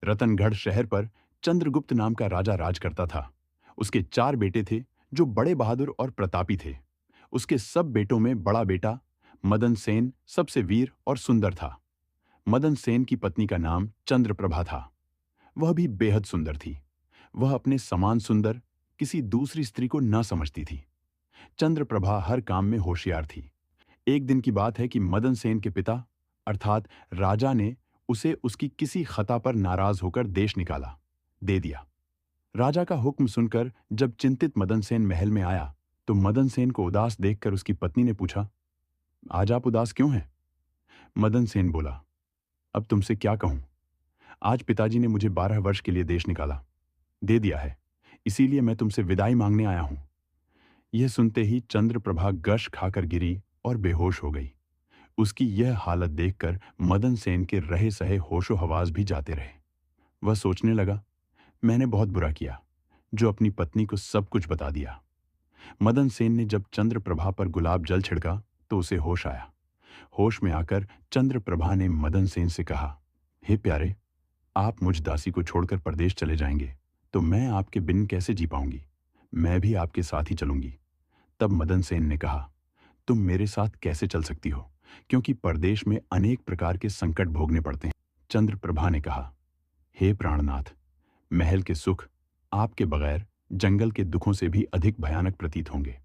रतनगढ़ शहर पर चंद्रगुप्त नाम का राजा राज करता था। उसके 4 बेटे थे जो बड़े बहादुर और प्रतापी थे। उसके सब बेटों में बड़ा बेटा मदन सेन सबसे वीर और सुंदर था। मदन सेन की पत्नी का नाम चंद्रप्रभा था। वह भी बेहद सुंदर थी। वह अपने समान सुंदर किसी दूसरी स्त्री को न समझती थी। चंद्रप्रभा हर काम में होशियार थी। एक दिन की बात है कि मदन सेन के पिता अर्थात राजा ने उसे उसकी किसी खता पर नाराज होकर देश निकाला दे दिया। राजा का हुक्म सुनकर जब चिंतित मदन सेन महल में आया तो मदन सेन को उदास देखकर उसकी पत्नी ने पूछा, आज आप उदास क्यों हैं? मदन सेन बोला, अब तुमसे क्या कहूं। आज पिताजी ने मुझे 12 वर्ष के लिए देश निकाला दे दिया है, इसीलिए मैं तुमसे विदाई मांगने आया हूं। यह सुनते ही चंद्रप्रभा गश खाकर गिरी और बेहोश हो गई। उसकी यह हालत देखकर मदन सेन के रहे सहे होशो हवास भी जाते रहे। वह सोचने लगा, मैंने बहुत बुरा किया जो अपनी पत्नी को सब कुछ बता दिया। मदन सेन ने जब चंद्रप्रभा पर गुलाब जल छिड़का तो उसे होश आया। होश में आकर चंद्रप्रभा ने मदन सेन से कहा, हे प्यारे, आप मुझ दासी को छोड़कर परदेश चले जाएंगे तो मैं आपके बिन कैसे जी पाऊंगी। मैं भी आपके साथ ही चलूंगी। तब मदन सेन ने कहा, तुम मेरे साथ कैसे चल सकती हो, क्योंकि परदेश में अनेक प्रकार के संकट भोगने पड़ते हैं। चंद्रप्रभा ने कहा, हे प्राणनाथ, महल के सुख आपके बगैर जंगल के दुखों से भी अधिक भयानक प्रतीत होंगे।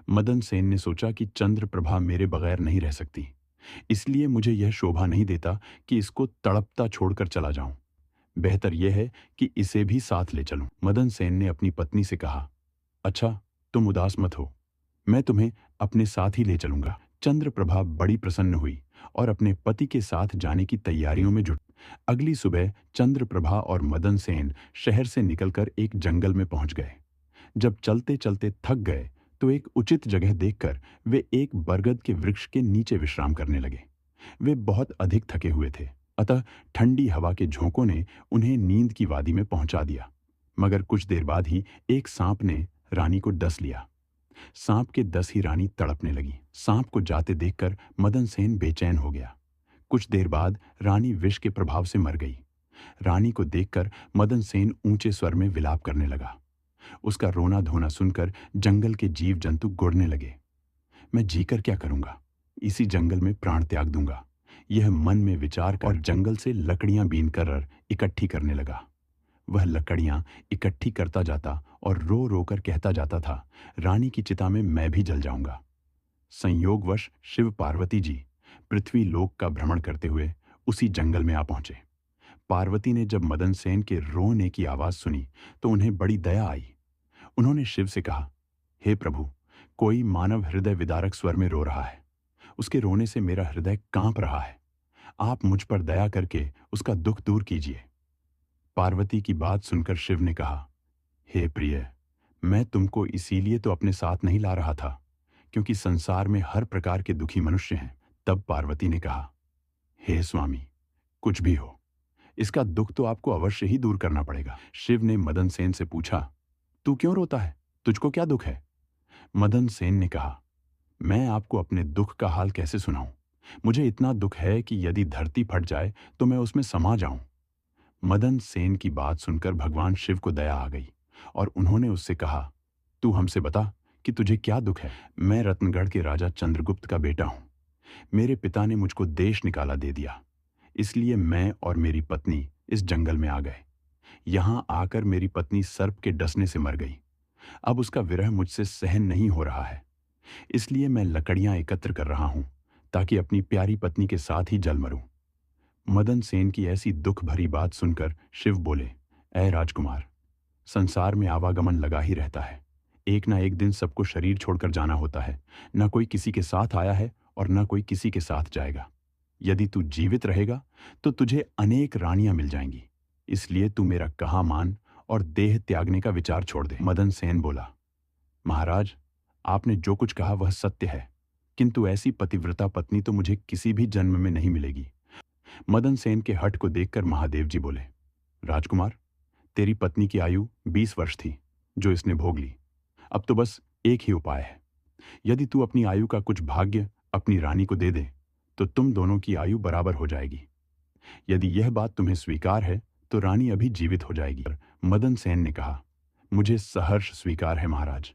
मदन सेन ने सोचा कि चंद्रप्रभा मेरे बगैर नहीं रह सकती, इसलिए मुझे यह शोभा नहीं देता कि इसको तड़पता छोड़कर चला जाऊं। बेहतर यह है कि इसे भी साथ ले चलूं। मदन सेन ने अपनी पत्नी से कहा, अच्छा, तुम उदास मत हो, मैं तुम्हें अपने साथ ही ले चलूंगा। चंद्रप्रभा बड़ी प्रसन्न हुई और अपने पति के साथ जाने की तैयारियों में जुट। अगली सुबह चंद्रप्रभा और मदन सेन शहर से निकलकर एक जंगल में पहुंच गए। जब चलते चलते थक गए तो एक उचित जगह देखकर वे एक बरगद के वृक्ष के नीचे विश्राम करने लगे। वे बहुत अधिक थके हुए थे, अतः ठंडी हवा के झोंकों ने उन्हें नींद की वादी में पहुंचा दिया। मगर कुछ देर बाद ही एक सांप ने रानी को डस लिया। सांप के डस ही रानी तड़पने लगी। सांप को जाते देखकर मदन सेन बेचैन हो गया। कुछ देर बाद रानी विष के प्रभाव से मर गई। रानी को देखकर मदन सेन ऊंचे स्वर में विलाप करने लगा। उसका रोना धोना सुनकर जंगल के जीव जंतु गुड़ने लगे। मैं जीकर क्या करूंगा, इसी जंगल में प्राण त्याग दूंगा, यह मन में विचार कर जंगल से लकड़ियां बीनकर इकट्ठी करने लगा। वह लकड़ियां इकट्ठी करता जाता और रो रो कर कहता जाता था, रानी की चिता में मैं भी जल जाऊंगा। संयोगवश शिव पार्वती जी पृथ्वी लोक का भ्रमण करते हुए उसी जंगल में आ पहुंचे। पार्वती ने जब मदन सेन के रोने की आवाज सुनी तो उन्हें बड़ी दया आई। उन्होंने शिव से कहा, हे प्रभु, कोई मानव हृदय विदारक स्वर में रो रहा है। उसके रोने से मेरा हृदय कांप रहा है। आप मुझ पर दया करके उसका दुख दूर कीजिए। पार्वती की बात सुनकर शिव ने कहा, हे प्रिय, मैं तुमको इसीलिए तो अपने साथ नहीं ला रहा था क्योंकि संसार में हर प्रकार के दुखी मनुष्य हैं। तब पार्वती ने कहा, हे स्वामी, कुछ भी हो, इसका दुख तो आपको अवश्य ही दूर करना पड़ेगा। शिव ने मदन सेन से पूछा, तू क्यों रोता है, तुझको क्या दुख है? मदन सेन ने कहा, मैं आपको अपने दुख का हाल कैसे सुनाऊं। मुझे इतना दुख है कि यदि धरती फट जाए तो मैं उसमें समा जाऊं। मदन सेन की बात सुनकर भगवान शिव को दया आ गई और उन्होंने उससे कहा, तू हमसे बता कि तुझे क्या दुख है। मैं रत्नगढ़ के राजा चंद्रगुप्त का बेटा हूं। मेरे पिता ने मुझको देश निकाला दे दिया, इसलिए मैं और मेरी पत्नी इस जंगल में आ गए। यहां आकर मेरी पत्नी सर्प के डसने से मर गई। अब उसका विरह मुझसे सहन नहीं हो रहा है, इसलिए मैं लकड़ियां एकत्र कर रहा हूं ताकि अपनी प्यारी पत्नी के साथ ही जल मरूं। मदन सेन की ऐसी दुख भरी बात सुनकर शिव बोले, ऐ राजकुमार, संसार में आवागमन लगा ही रहता है। एक ना एक दिन सबको शरीर छोड़कर जाना होता है। न कोई किसी के साथ आया है और न कोई किसी के साथ जाएगा। यदि तू जीवित रहेगा तो तुझे अनेक रानियां मिल जाएंगी, इसलिए तू मेरा कहा मान और देह त्यागने का विचार छोड़ दे। मदन सेन बोला, महाराज, आपने जो कुछ कहा वह सत्य है, किंतु ऐसी पतिव्रता पत्नी तो मुझे किसी भी जन्म में नहीं मिलेगी। मदन सेन के हठ को देखकर महादेव जी बोले, राजकुमार, तेरी पत्नी की आयु 20 वर्ष थी जो इसने भोग ली। अब तो बस एक ही उपाय है। यदि तू अपनी आयु का कुछ भाग्य अपनी रानी को दे दे तो तुम दोनों की आयु बराबर हो जाएगी। यदि यह बात तुम्हें स्वीकार है तो रानी अभी जीवित हो जाएगी। मदन सेन ने कहा, मुझे सहर्ष स्वीकार है महाराज।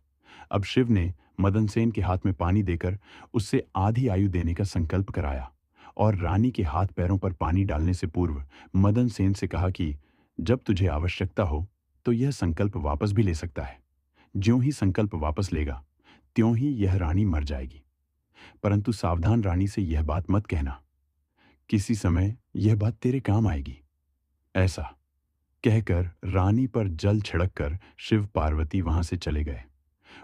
अब शिव ने मदन सेन के हाथ में पानी देकर उससे आधी आयु देने का संकल्प कराया और रानी के हाथ पैरों पर पानी डालने से पूर्व मदन सेन से कहा कि जब तुझे आवश्यकता हो तो यह संकल्प वापस भी ले सकता है। ज्यों ही संकल्प वापस लेगा त्यों ही यह रानी मर जाएगी। परंतु सावधान, रानी से यह बात मत कहना, किसी समय यह बात तेरे काम आएगी। ऐसा कहकर रानी पर जल छिड़क कर शिव पार्वती वहां से चले गए।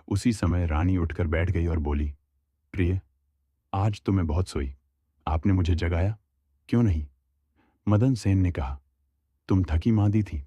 उसी समय रानी उठकर बैठ गई और बोली, प्रिय, आज तो मैं बहुत सोई, आपने मुझे जगाया क्यों नहीं? मदन सेन ने कहा, तुम थकी मांदी थी,